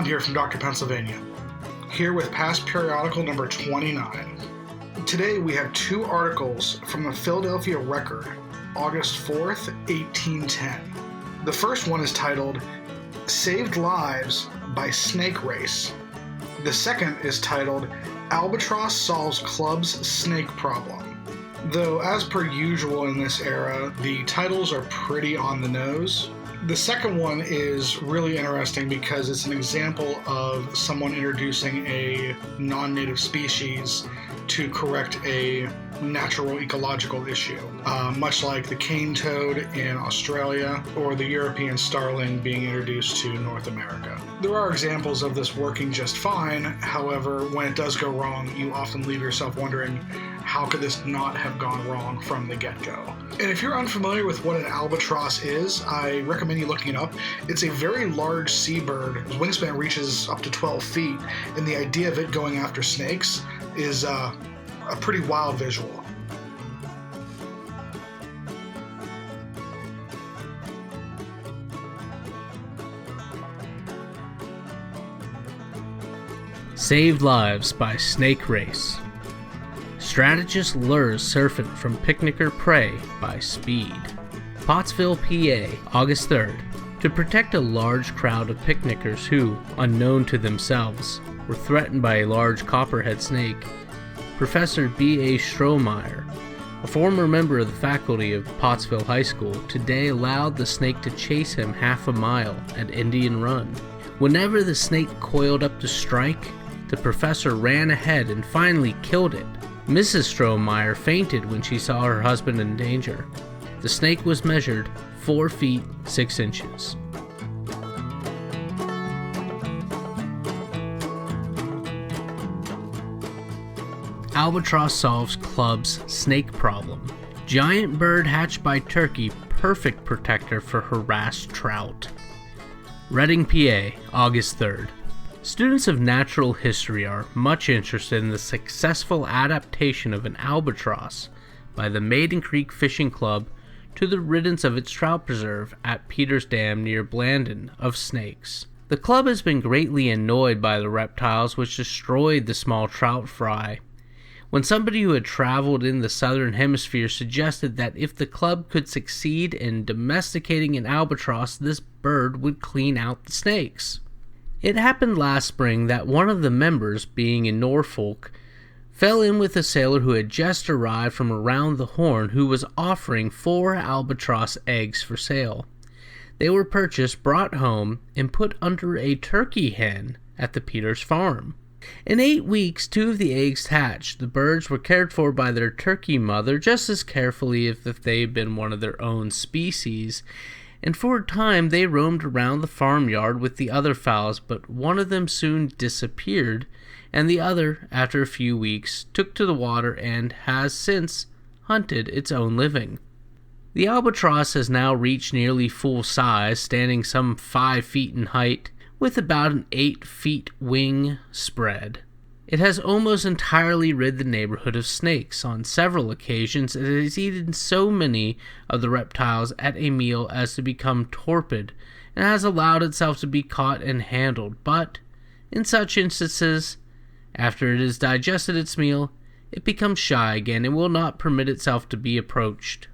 here from Dr. Pennsylvania, here with past periodical number 29. Today we have two articles from the Philadelphia Record, August 4th, 1810. The first one is titled, Saved Lives by Snake Race. The second is titled, Albatross Solves Club's Snake Problem. Though, as per usual in this era, the titles are pretty on the nose. The second one is really interesting because it's an example of someone introducing a non-native species to correct a natural ecological issue, much like the cane toad in Australia or the European starling being introduced to North America. There are examples of this working just fine. However, when it does go wrong, you often leave yourself wondering, how could this not have gone wrong from the get-go? And if you're unfamiliar with what an albatross is, I recommend you looking it up. It's a very large seabird whose wingspan reaches up to 12 feet, and the idea of it going after snakes is a pretty wild visual. Saved Lives by Snake Race. Strategist lures serpent from picnicker prey by speed. Pottsville, PA, August 3rd. To protect a large crowd of picnickers who, unknown to themselves, were threatened by a large copperhead snake, Professor B.A. Strohmeyer, a former member of the faculty of Pottsville High School, today allowed the snake to chase him half a mile at Indian Run. Whenever the snake coiled up to strike, the professor ran ahead and finally killed it. Mrs. Strohmeyer fainted when she saw her husband in danger. The snake was measured 4 feet 6 inches. Albatross solves club's snake problem. Giant bird hatched by turkey, perfect protector for harassed trout. Reading, PA, August 3rd. Students of natural history are much interested in the successful adaptation of an albatross by the Maiden Creek Fishing Club to the riddance of its trout preserve at Peters Dam near Blandon of snakes. The club has been greatly annoyed by the reptiles which destroyed the small trout fry. When somebody who had traveled in the southern hemisphere suggested that if the club could succeed in domesticating an albatross, this bird would clean out the snakes. It happened last spring that one of the members, being in Norfolk, fell in with a sailor who had just arrived from around the Horn who was offering 4 albatross eggs for sale. They were purchased, brought home, and put under a turkey hen at the Peters farm. In 8 weeks, 2 of the eggs hatched. The birds were cared for by their turkey mother just as carefully as if they had been one of their own species, and for a time they roamed around the farmyard with the other fowls, but one of them soon disappeared, and the other, after a few weeks, took to the water and has since hunted its own living. The albatross has now reached nearly full size, standing some 5 feet in height, with about an 8 feet wing spread. It has almost entirely rid the neighborhood of snakes. On several occasions it has eaten so many of the reptiles at a meal as to become torpid, and has allowed itself to be caught and handled, but in such instances, after it has digested its meal, it becomes shy again and will not permit itself to be approached.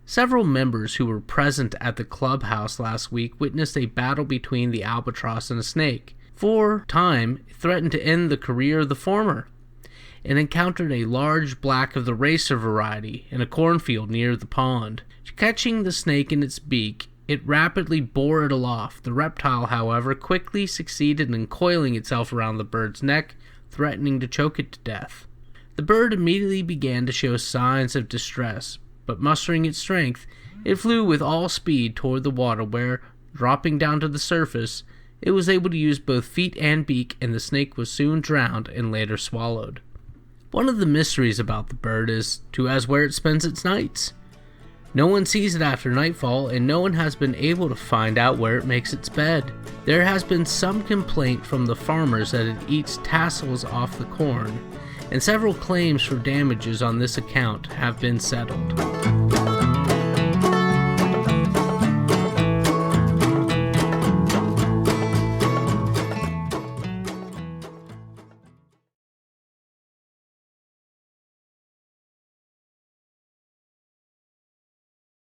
Several members who were present at the clubhouse last week witnessed a battle between the albatross and a snake. For a time, it threatened to end the career of the former, and encountered a large black of the racer variety in a cornfield near the pond. Catching the snake in its beak, it rapidly bore it aloft. The reptile, however, quickly succeeded in coiling itself around the bird's neck, threatening to choke it to death. The bird immediately began to show signs of distress, but mustering its strength, it flew with all speed toward the water where, dropping down to the surface, it was able to use both feet and beak, and the snake was soon drowned and later swallowed. One of the mysteries about the bird is as where it spends its nights. No one sees it after nightfall, and no one has been able to find out where it makes its bed. There has been some complaint from the farmers that it eats tassels off the corn, and several claims for damages on this account have been settled.